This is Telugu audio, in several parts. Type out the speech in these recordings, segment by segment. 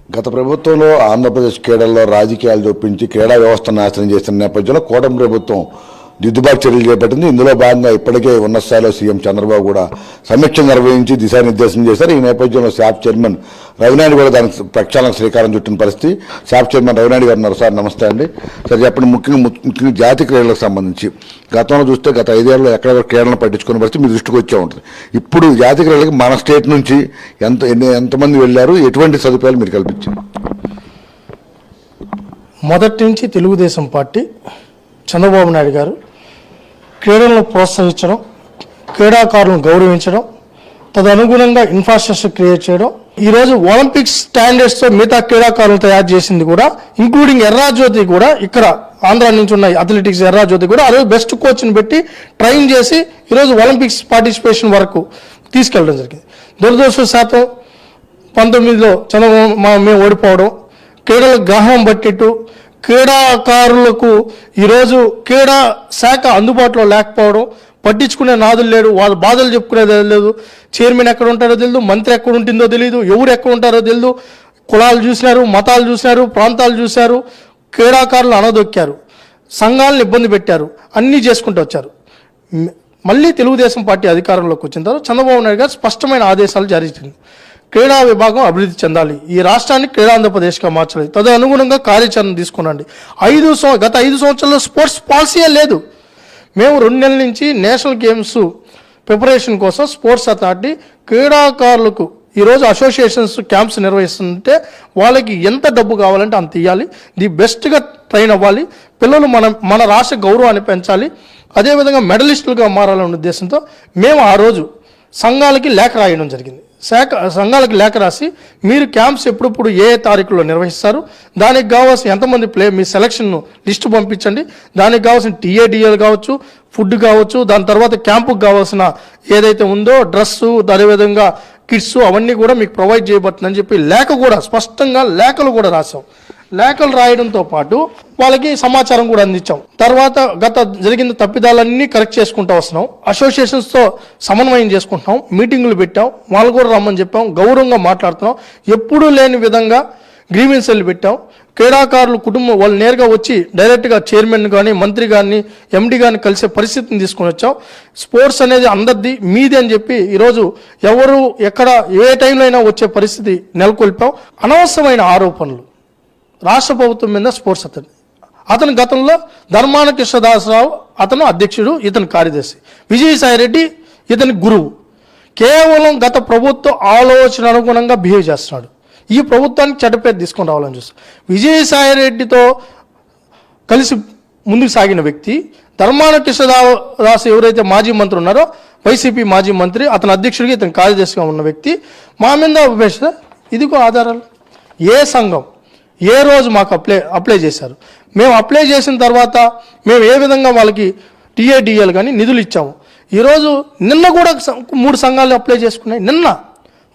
గత ప్రభుత్వంలో ఆంధ్రప్రదేశ్ క్రీడల్లో రాజకీయాలు చూపించి క్రీడా వ్యవస్థను నాశనం చేసిన నేపథ్యంలో కూటమి ప్రభుత్వం దిద్దుబాటు చర్యలు చేపట్టింది. ఇందులో భాగంగా ఇప్పటికే ఉన్నత స్థాయిలో సీఎం చంద్రబాబు కూడా సమీక్ష నిర్వహించి దిశానిర్దేశం చేశారు. ఈ నేపథ్యంలో శాప్ చైర్మన్ రవినాయుడు కూడా దానికి ప్రక్షాళనకు శ్రీకారం చుట్టిన పరిస్థితి. శాప్ చైర్మన్ రవినాయుడు గారు ఉన్నారు. సార్ నమస్తే అండి. సార్ చెప్పండి, ముఖ్యంగా జాతీయ క్రీడలకు సంబంధించి గతంలో చూస్తే గత 5 ఏళ్ళలో ఎక్కడెక్కడ క్రీడలను పట్టించుకునే పరిస్థితి మీ దృష్టికి వచ్చే ఉంటుంది. ఇప్పుడు జాతీయ క్రీడలకు మన స్టేట్ నుంచి ఎంతమంది వెళ్ళారు, ఎటువంటి సదుపాయాలు మీరు కల్పించారు? మొదటి నుంచి తెలుగుదేశం పార్టీ చంద్రబాబు నాయుడు గారు క్రీడలను ప్రోత్సహించడం, క్రీడాకారులను గౌరవించడం, తదనుగుణంగా ఇన్ఫ్రాస్ట్రక్చర్ క్రియేట్ చేయడం, ఈరోజు ఒలింపిక్స్ స్టాండర్డ్స్తో మిగతా క్రీడాకారులను తయారు చేసింది కూడా, ఇంక్లూడింగ్ ఎర్రాజ్యోతి కూడా, ఇక్కడ ఆంధ్ర నుంచి ఉన్న అథ్లెటిక్స్ ఎర్రాజ్యోతి కూడా ఆ రోజు బెస్ట్ కోచ్ని పెట్టి ట్రైన్ చేసి ఈరోజు ఒలింపిక్స్ పార్టిసిపేషన్ వరకు తీసుకెళ్ళడం జరిగింది. దురదృష్టవశాత్తు 19లో చంద్రబాబు మేము ఓడిపోవడం, క్రీడల గ్రహం బట్టిట్టు క్రీడాకారులకు ఈరోజు క్రీడా శాఖ అందుబాటులో లేకపోవడం, పట్టించుకునే నాదులు లేడు, వాళ్ళ బాధలు చెప్పుకునేది లేదు. చైర్మన్ ఎక్కడ ఉంటారో తెలియదు, మంత్రి ఎక్కడ ఉంటుందో తెలియదు, ఎవరు ఎక్కడ ఉంటారో తెలియదు. కులాలు చూసినారు, మతాలు చూసినారు, ప్రాంతాలు చూశారు, క్రీడాకారులు అనదొక్కారు, సంఘాలను ఇబ్బంది పెట్టారు, అన్నీ చేసుకుంటూ వచ్చారు. మళ్ళీ తెలుగుదేశం పార్టీ అధికారంలోకి వచ్చిన తర్వాత చంద్రబాబు నాయుడు గారు స్పష్టమైన ఆదేశాలు జారీ చేసింది. క్రీడా విభాగం అభివృద్ధి చెందాలి, ఈ రాష్ట్రాన్ని క్రీడా ఆంధ్రప్రదేశ్గా మార్చాలి, తదనుగుణంగా కార్యాచరణ తీసుకునండి. గత 5 సంవత్సరాల్లో స్పోర్ట్స్ పాలసీయే లేదు. మేము 2 నెలల నుంచి నేషనల్ గేమ్స్ ప్రిపరేషన్ కోసం స్పోర్ట్స్ అథారిటీ క్రీడాకారులకు ఈరోజు అసోసియేషన్స్ క్యాంప్స్ నిర్వహిస్తుంటే వాళ్ళకి ఎంత డబ్బు కావాలంటే అంత ఇవ్వాలి, ది బెస్ట్గా ట్రైన్ అవ్వాలి, పిల్లలు మన రాష్ట్ర గౌరవాన్ని పెంచాలి, అదేవిధంగా మెడలిస్టులుగా మారాలనే ఉద్దేశంతో మేము ఆ రోజు సంఘాలకి లేఖ రాయడం జరిగింది. సంఘాలకు లేఖ రాసి మీరు క్యాంప్స్ ఎప్పుడప్పుడు ఏ తారీఖులో నిర్వహిస్తారు, దానికి కావాల్సిన ఎంతమంది మీ సెలక్షన్ను లిస్టు పంపించండి, దానికి కావాల్సిన టీఏడిఎల్ కావచ్చు, ఫుడ్ కావచ్చు, దాని తర్వాత క్యాంపుకు కావాల్సిన ఏదైతే ఉందో డ్రెస్సు, అదేవిధంగా కిట్స్ అవన్నీ కూడా మీకు ప్రొవైడ్ చేయబడుతుందని చెప్పి లేఖ కూడా స్పష్టంగా లేఖలు కూడా రాసాం. లేఖలు రాయడంతో పాటు వాళ్ళకి సమాచారం కూడా అందించాం. తర్వాత గత జరిగిన తప్పిదాలన్నీ కరెక్ట్ చేసుకుంటూ వస్తున్నాం, అసోసియేషన్స్తో సమన్వయం చేసుకుంటున్నాం, మీటింగులు పెట్టాం, వాళ్ళు కూడా రమ్మని చెప్పాం, గౌరవంగా మాట్లాడుతున్నాం, ఎప్పుడూ లేని విధంగా గ్రీవెన్స్లు పెట్టాం. క్రీడాకారులు కుటుంబం వాళ్ళు నేరుగా వచ్చి డైరెక్ట్గా చైర్మన్ కానీ మంత్రి కానీ ఎండి కానీ కలిసే పరిస్థితిని తీసుకొని వచ్చాం. స్పోర్ట్స్ అనేది అందరిది, మీది అని చెప్పి ఈరోజు ఎవరు ఎక్కడ ఏ టైంలో అయినా వచ్చే పరిస్థితి నెలకొల్పాం. అనవసరమైన ఆరోపణలు రాష్ట్ర ప్రభుత్వం మీద స్పోర్ట్స్ అతను గతంలో ధర్మాన కృష్ణదాసరావు అతను అధ్యక్షుడు, ఇతను కార్యదర్శి, విజయసాయిరెడ్డి ఇతని గురువు. కేవలం గత ప్రభుత్వ ఆలోచన అనుగుణంగా బిహేవ్ చేస్తున్నాడు. ఈ ప్రభుత్వానికి చెడ్డపేరు తీసుకొని రావాలని చూస్తాడు. విజయసాయిరెడ్డితో కలిసి ముందుకు సాగిన వ్యక్తి ధర్మాన కృష్ణదాస్ ఎవరైతే మాజీ మంత్రి ఉన్నారో, వైసీపీ మాజీ మంత్రి, అతని అధ్యక్షుడిగా ఇతను కార్యదర్శిగా ఉన్న వ్యక్తి మా మీద ఉపేక్ష. ఇదిగో ఆధారాలు. ఏ సంఘం ఏ రోజు మాకు అప్లై చేశారు, మేము అప్లై చేసిన తర్వాత మేము ఏ విధంగా వాళ్ళకి టీఏడిఎల్ కానీ నిధులు ఇచ్చాము. ఈరోజు నిన్న కూడా 3 సంఘాలు అప్లై చేసుకున్నాయి, నిన్న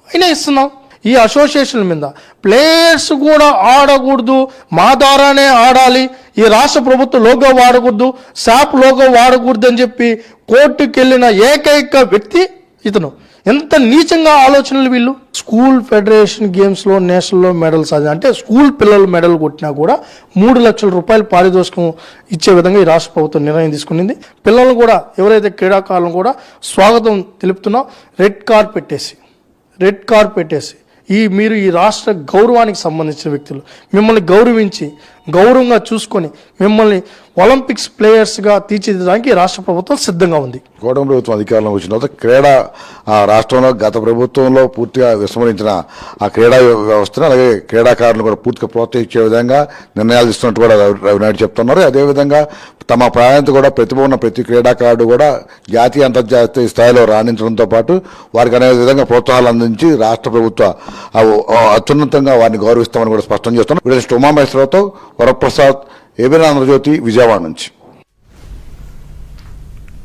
అయినా ఇస్తున్నాం. ఈ అసోసియేషన్ మీద ప్లేయర్స్ కూడా ఆడకూడదు, మా ద్వారానే ఆడాలి, ఈ రాష్ట్ర ప్రభుత్వ లోగో వాడకూడదు, శాప్ లోగో వాడకూడదు అని చెప్పి కోర్టుకు వెళ్ళిన ఏకైక వ్యక్తి ఇతను. ఎంత నీచంగా ఆలోచనలు వీళ్ళు. స్కూల్ ఫెడరేషన్ గేమ్స్లో నేషనల్లో మెడల్ సాధించారు అంటే స్కూల్ పిల్లలు మెడల్ కొట్టినా కూడా 3 లక్షల రూపాయలు పారితోషికం ఇచ్చే విధంగా ఈ రాష్ట్ర ప్రభుత్వం నిర్ణయం తీసుకునింది. పిల్లలు కూడా ఎవరైతే క్రీడాకారులను కూడా స్వాగతం తెలుపుతున్నాం. రెడ్ కార్ పెట్టేసి మీరు ఈ రాష్ట్ర గౌరవానికి సంబంధించిన వ్యక్తులు, మిమ్మల్ని గౌరవించి గౌరవంగా చూసుకొని మిమ్మల్ని ఒలింపిక్స్ ప్లేయర్స్గా తీర్చిదిద్దడానికి రాష్ట్ర ప్రభుత్వం సిద్ధంగా ఉంది. కూటమి ప్రభుత్వం అధికారంలో వచ్చిన తర్వాత క్రీడా రాష్ట్రంలో గత ప్రభుత్వంలో పూర్తిగా విస్మరించిన ఆ క్రీడా వ్యవస్థను, అలాగే క్రీడాకారులను కూడా పూర్తిగా ప్రోత్సహించే విధంగా నిర్ణయాలు ఇస్తున్నట్టు కూడా రవినాయుడు చెప్తున్నారు. అదేవిధంగా తమ ప్రాంతం కూడా ప్రతిభ ఉన్న ప్రతి క్రీడాకారుడు కూడా జాతీయ అంతర్జాతీయ స్థాయిలో రాణించడంతో పాటు వారికి అనే విధంగా ప్రోత్సాహాలు అందించి రాష్ట్ర ప్రభుత్వ అత్యున్నతంగా వారిని గౌరవిస్తామని కూడా స్పష్టం చేస్తున్నారు. ఉమామహేశ్వరరావుతో వరప్రసాద్, ఏబిఎన్ ఆంధ్రజ్యోతి, విజయవాడ నుంచి.